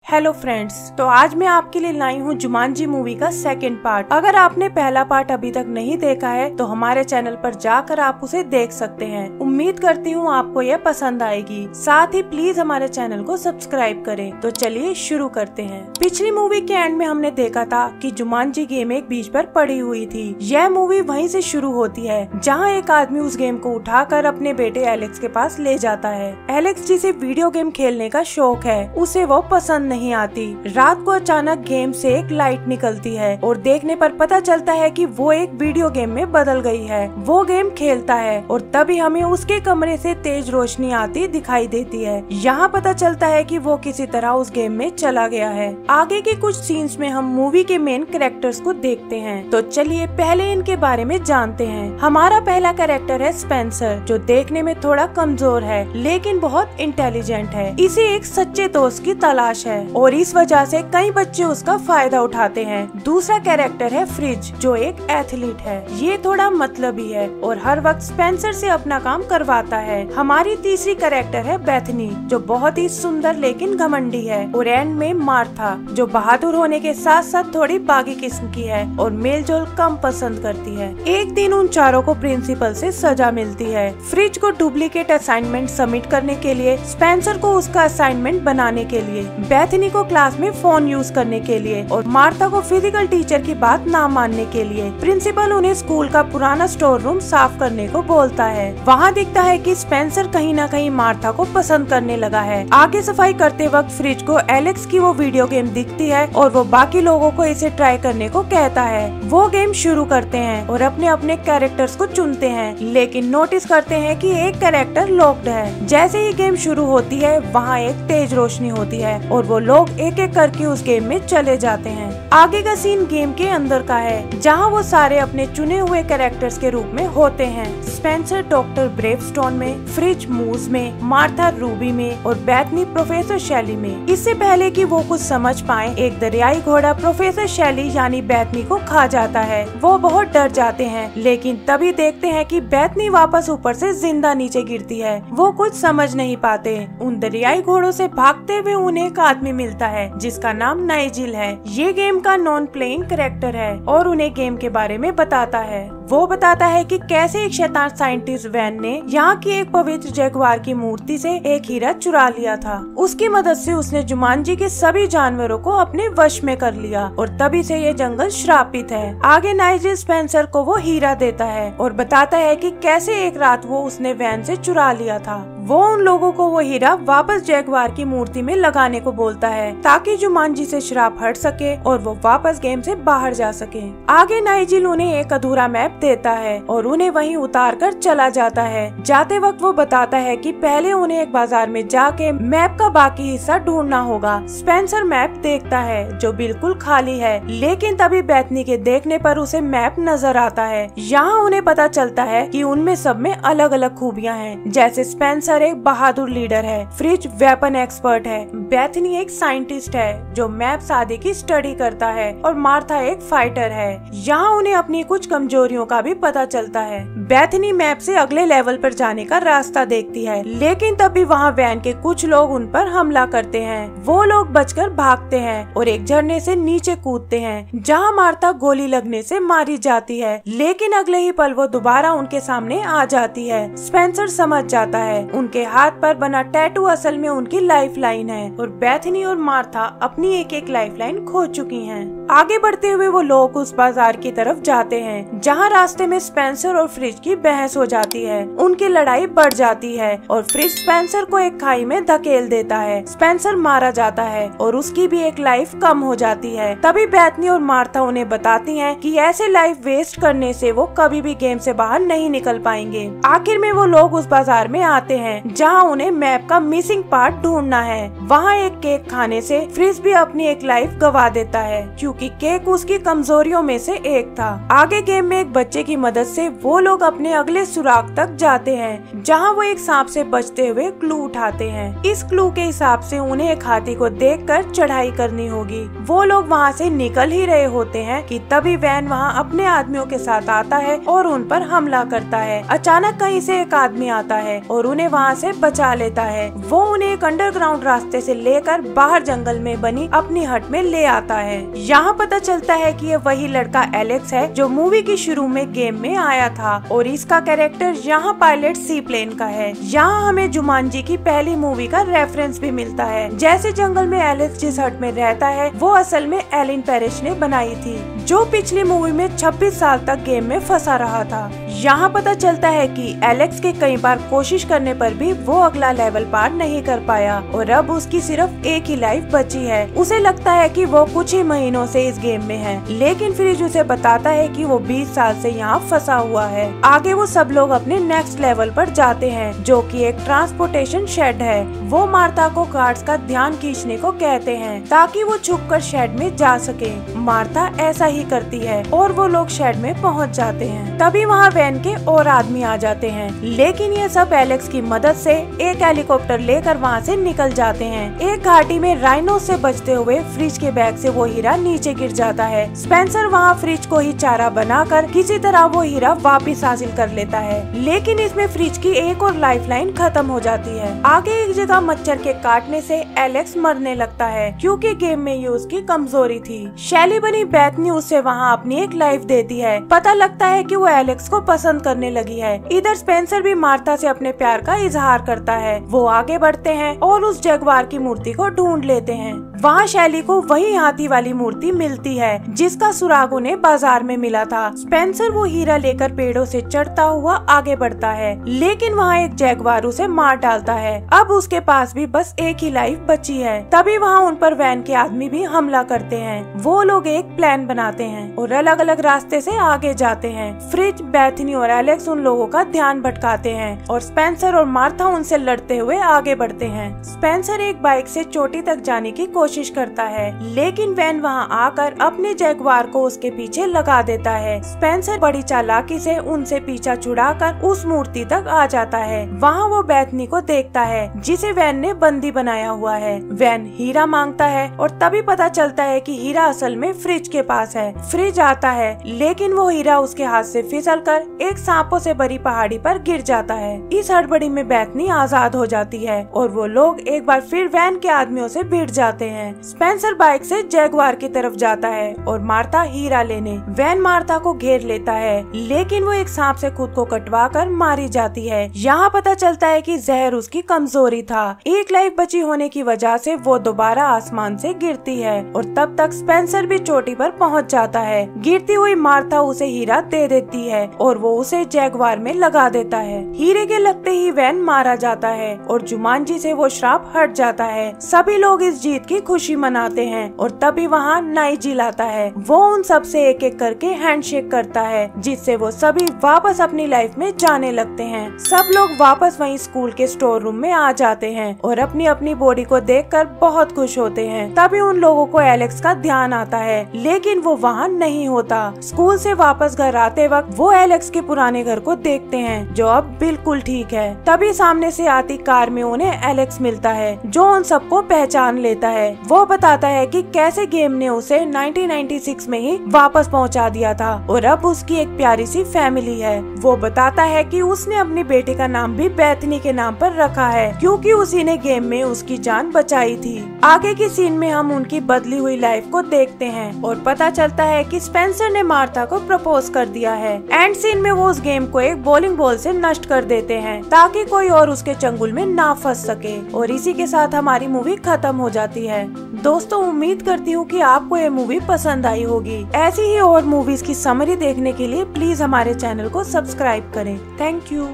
Hello friends, तो आज मैं आपके लिए लाई हूँ जुमांजी मूवी का सेकंड पार्ट। अगर आपने पहला पार्ट अभी तक नहीं देखा है तो हमारे चैनल पर जाकर आप उसे देख सकते हैं। उम्मीद करती हूँ आपको यह पसंद आएगी। साथ ही प्लीज हमारे चैनल को सब्सक्राइब करें। तो चलिए शुरू करते हैं। पिछली मूवी के एंड में हमने देखा था कि जुमांजी गेम एक बीच पर पड़ी हुई थी। यह मूवी वहीं से शुरू होती है जहाँ एक आदमी उस गेम को उठाकर अपने बेटे एलेक्स के पास ले जाता है। एलेक्स जिसे वीडियो गेम खेलने का शौक है, उसे वो पसंद नहीं आती। रात को अचानक गेम से एक लाइट निकलती है और देखने पर पता चलता है कि वो एक वीडियो गेम में बदल गई है। वो गेम खेलता है और तभी हमें उसके कमरे से तेज रोशनी आती दिखाई देती है। यहाँ पता चलता है कि वो किसी तरह उस गेम में चला गया है। आगे के कुछ सीन्स में हम मूवी के मेन कैरेक्टर्स को देखते हैं। तो चलिए पहले इनके बारे में जानते हैं। हमारा पहला कैरेक्टर है स्पेंसर, जो देखने में थोड़ा कमजोर है लेकिन बहुत इंटेलिजेंट है। इसे एक सच्चे दोस्त की तलाश है और इस वजह से कई बच्चे उसका फायदा उठाते हैं। दूसरा कैरेक्टर है फ्रिज, जो एक एथलीट है। ये थोड़ा मतलबी है और हर वक्त स्पेंसर से अपना काम करवाता है। हमारी तीसरी कैरेक्टर है बेथनी, जो बहुत ही सुंदर लेकिन घमंडी है। और एंड में मार्था, जो बहादुर होने के साथ साथ थोड़ी बागी किस्म की है और मेलजोल कम पसंद करती है। एक दिन उन चारों को प्रिंसिपल से सजा मिलती है। फ्रिज को डुप्लीकेट असाइनमेंट सबमिट करने के लिए, स्पेंसर को उसका असाइनमेंट बनाने के लिए, बेथनी को क्लास में फोन यूज करने के लिए और मार्था को फिजिकल टीचर की बात ना मानने के लिए। प्रिंसिपल उन्हें स्कूल का पुराना स्टोर रूम साफ करने को बोलता है। वहाँ दिखता है कि स्पेंसर कहीं न कहीं मार्था को पसंद करने लगा है। आगे सफाई करते वक्त फ्रिज को एलेक्स की वो वीडियो गेम दिखती है और वो बाकी लोगों को इसे ट्राई करने को कहता है। वो गेम शुरू करते हैं और अपने अपने कैरेक्टर्स को चुनते हैं, लेकिन नोटिस करते हैं कि एक कैरेक्टर लॉक्ड है। जैसे ही गेम शुरू होती है, वहाँ एक तेज रोशनी होती है और वो लोग एक एक करके उस गेम में चले जाते हैं। आगे का सीन गेम के अंदर का है, जहाँ वो सारे अपने चुने हुए कैरेक्टर्स के रूप में होते हैं। स्पेंसर डॉक्टर ब्रेवस्टोन में, फ्रिज मूज में, मार्था रूबी में और बेथनी प्रोफेसर शैली में। इससे पहले कि वो कुछ समझ पाए, एक दरियाई घोड़ा प्रोफेसर शैली यानी बेथनी को खा जाता है। वो बहुत डर जाते हैं, लेकिन तभी देखते हैं कि बेथनी वापस ऊपर से जिंदा नीचे गिरती है। वो कुछ समझ नहीं पाते। उन दरियाई घोड़ों से भागते हुए उन्हें एक आदमी मिलता है जिसका नाम नाइजिल है। ये गेम का नॉन प्लेइंग कैरेक्टर है और उन्हें गेम के बारे में बताता है। वो बताता है कि कैसे एक शैतान साइंटिस्ट वैन ने यहाँ की एक पवित्र जगुआर की मूर्ति से एक हीरा चुरा लिया था। उसकी मदद से उसने जुमांजी के सभी जानवरों को अपने वश में कर लिया और तभी से ये जंगल श्रापित है। आगे नाइजिल स्पेंसर को वो हीरा देता है और बताता है कि कैसे एक रात वो उसने वैन से चुरा लिया था। वो उन लोगों को वो हीरा वापस जगुआर की मूर्ति में लगाने को बोलता है ताकि जुमांजी से श्राप हट सके और वो वापस गेम से बाहर जा सके। आगे नाइजिल उन्हें एक अधूरा मैप देता है और उन्हें वहीं उतार कर चला जाता है। जाते वक्त वो बताता है कि पहले उन्हें एक बाजार में जाके मैप का बाकी हिस्सा ढूंढना होगा। स्पेंसर मैप देखता है जो बिल्कुल खाली है, लेकिन तभी बेथनी के देखने पर उसे मैप नजर आता है। यहाँ उन्हें पता चलता है कि उनमें सब में अलग अलग खूबियाँ हैं। जैसे स्पेंसर एक बहादुर लीडर है, फ्रिज वेपन एक्सपर्ट है, बेथनी एक साइंटिस्ट है जो मैप आदि की स्टडी करता है और मार्था एक फाइटर है। यहाँ उन्हें अपनी कुछ कमजोरियों का भी पता चलता है। बेथनी मैप से अगले लेवल पर जाने का रास्ता देखती है, लेकिन तभी वहाँ वैन के कुछ लोग उन पर हमला करते हैं। वो लोग बचकर भागते हैं और एक झरने से नीचे कूदते हैं, जहाँ मार्था गोली लगने से मारी जाती है, लेकिन अगले ही पल वो दोबारा उनके सामने आ जाती है। स्पेंसर समझ जाता है उनके हाथ पर बना टैटू असल में उनकी लाइफ लाइन है और बेथनी और मार्था अपनी एक एक लाइफ लाइन खो चुकी हैं। आगे बढ़ते हुए वो लोग उस बाजार की तरफ जाते हैं, जहाँ रास्ते में स्पेंसर और फ्रिज की बहस हो जाती है। उनकी लड़ाई बढ़ जाती है और फ्रिज स्पेंसर को एक खाई में धकेल देता है। स्पेंसर मारा जाता है और उसकी भी एक लाइफ कम हो जाती है। तभी बेथनी और मार्था उन्हें बताती हैं कि ऐसे लाइफ वेस्ट करने से वो कभी भी गेम से बाहर नहीं निकल पाएंगे। आखिर में वो लोग उस बाजार में आते हैं जहाँ उन्हें मैप का मिसिंग पार्ट ढूंढना है। वहाँ एक केक खाने से फ्रिज भी अपनी एक लाइफ गवा देता है, क्योंकि केक उसकी कमजोरियों में से एक था। आगे गेम में एक बच्चे की मदद से वो लोग अपने अगले सुराग तक जाते हैं, जहां वो एक सांप से बचते हुए क्लू उठाते हैं। इस क्लू के हिसाब से उन्हें एक हाथी को देखकर चढ़ाई करनी होगी। वो लोग वहां से निकल ही रहे होते हैं कि तभी वैन वहां अपने आदमियों के साथ आता है और उन पर हमला करता है। अचानक कहीं से एक आदमी आता है और उन्हें वहां से बचा लेता है। वो उन्हें एक अंडरग्राउंड रास्ते से लेकर बाहर जंगल में बनी अपनी हट में ले आता है। यहाँ पता चलता है कि ये वही लड़का एलेक्स है जो मूवी की शुरू में गेम में आया था और इसका कैरेक्टर यहाँ पायलट सी प्लेन का है। यहाँ हमें जुमांजी की पहली मूवी का रेफरेंस भी मिलता है। जैसे जंगल में एलेक्स जिस हट में रहता है वो असल में एलिन पेरिश ने बनाई थी, जो पिछली मूवी में 26 साल तक गेम में फंसा रहा था। यहाँ पता चलता है कि एलेक्स के कई बार कोशिश करने पर भी वो अगला लेवल पार नहीं कर पाया और अब उसकी सिर्फ एक ही लाइफ बची है। उसे लगता है कि वो कुछ ही महीनों से इस गेम में है, लेकिन फ्रिज उसे बताता है कि वो 20 साल से यहाँ फंसा हुआ है। आगे वो सब लोग अपने नेक्स्ट लेवल पर जाते हैं, जो कि एक ट्रांसपोर्टेशन शेड है। वो मार्था को गार्ड्स का ध्यान खींचने को कहते हैं ताकि वो छुपकर शेड में जा सके। मार्था ऐसा ही करती है और वो लोग शेड में पहुँच जाते हैं। तभी वहाँ वैन के और आदमी आ जाते हैं, लेकिन ये सब एलेक्स की मदद से एक हेलीकॉप्टर लेकर वहाँ से निकल जाते हैं। एक घाटी में राइनो से बचते हुए फ्रिज के बैग से वो हीरा नीचे गिर जाता है। स्पेंसर वहाँ फ्रिज को ही चारा बनाकर किसी तरह वो हीरा वापस हासिल कर लेता है, लेकिन इसमें फ्रिज की एक और लाइफलाइन खत्म हो जाती है। आगे एक जगह मच्छर के काटने से एलेक्स मरने लगता है, क्योंकि गेम में ये उसकी कमजोरी थी। शैली बनी बेथनी उसे वहाँ अपनी एक लाइफ देती है। पता लगता है कि वो एलेक्स को पसंद करने लगी है। इधर स्पेंसर भी मार्था से अपने प्यार का इजहार करता है। वो आगे बढ़ते हैं और उस जगुआर की मूर्ति को ढूंढ लेते हैं। वहाँ शैली को वही हाथी वाली मूर्ति मिलती है जिसका सुराग उन्हें बाजार में मिला था। स्पेंसर वो हीरा लेकर पेड़ों से चढ़ता हुआ आगे बढ़ता है, लेकिन वहाँ एक जगुआर उसे मार डालता है। अब उसके पास भी बस एक ही लाइफ बची है। तभी वहाँ उन पर वैन के आदमी भी हमला करते हैं। वो लोग एक प्लान बनाते हैं और अलग अलग रास्ते से आगे जाते हैं। फ्रिज, बेथनी और एलेक्स उन लोगों का ध्यान भटकाते हैं और स्पेंसर और मार्था उनसे लड़ते हुए आगे बढ़ते हैं। स्पेंसर एक बाइक से चोटी तक जाने की कोशिश करता है, लेकिन वैन वहां आकर अपने जगुआर को उसके पीछे लगा देता है। स्पेंसर बड़ी चालाकी से उनसे पीछा छुड़ाकर उस मूर्ति तक आ जाता है। वहां वो बेथनी को देखता है जिसे वैन ने बंदी बनाया हुआ है। वैन हीरा मांगता है और तभी पता चलता है कि हीरा असल में फ्रिज के पास है। फ्रिज आता है, लेकिन वो हीरा उसके हाथ से फिसलकर एक सांपों से भरी पहाड़ी पर गिर जाता है। इस हड़बड़ी में बेथनी आजाद हो जाती है और वो लोग एक बार फिर वैन के आदमियों से भिड़ जाते हैं। स्पेंसर बाइक से जगुआर की तरफ जाता है और मार्था हीरा लेने। वैन मार्था को घेर लेता है, लेकिन वो एक सांप से खुद को कटवाकर मारी जाती है। यहाँ पता चलता है कि जहर उसकी कमजोरी था। एक लाइफ बची होने की वजह से वो दोबारा आसमान से गिरती है और तब तक स्पेंसर भी चोटी पर पहुँच जाता है। गिरती हुई मार्था उसे हीरा दे देती है और वो उसे जगुआर में लगा देता है। हीरे के लगते ही वैन मारा जाता है और जुमांजी से वो श्राप हट जाता है। सभी लोग इस जीत की खुशी मनाते हैं और तभी वहाँ नाइजिल आता है। वो उन सब से एक एक करके हैंडशेक करता है, जिससे वो सभी वापस अपनी लाइफ में जाने लगते हैं। सब लोग वापस वहीं स्कूल के स्टोर रूम में आ जाते हैं और अपनी अपनी बॉडी को देखकर बहुत खुश होते हैं। तभी उन लोगों को एलेक्स का ध्यान आता है, लेकिन वो वहाँ नहीं होता। स्कूल से वापस घर आते वक्त वो एलेक्स के पुराने घर को देखते हैं, जो अब बिल्कुल ठीक है। तभी सामने से आती कार में उन्हें एलेक्स मिलता है, जो उन सबको पहचान लेता है। वो बताता है कि कैसे गेम ने उसे 1996 में ही वापस पहुंचा दिया था और अब उसकी एक प्यारी सी फैमिली है। वो बताता है कि उसने अपनी बेटी का नाम भी बेथनी के नाम पर रखा है, क्योंकि उसी ने गेम में उसकी जान बचाई थी। आगे की सीन में हम उनकी बदली हुई लाइफ को देखते हैं और पता चलता है कि स्पेंसर ने मार्था को प्रपोज कर दिया है। एंड सीन में वो उस गेम को एक बॉलिंग बॉल से नष्ट कर देते हैं ताकि कोई और उसके चंगुल में ना फंस सके और इसी के साथ हमारी मूवी खत्म हो जाती है। दोस्तों, उम्मीद करती हूँ कि आपको ये मूवी पसंद आई होगी। ऐसी ही और मूवीज की समरी देखने के लिए प्लीज हमारे चैनल को सब्सक्राइब करें। Thank you.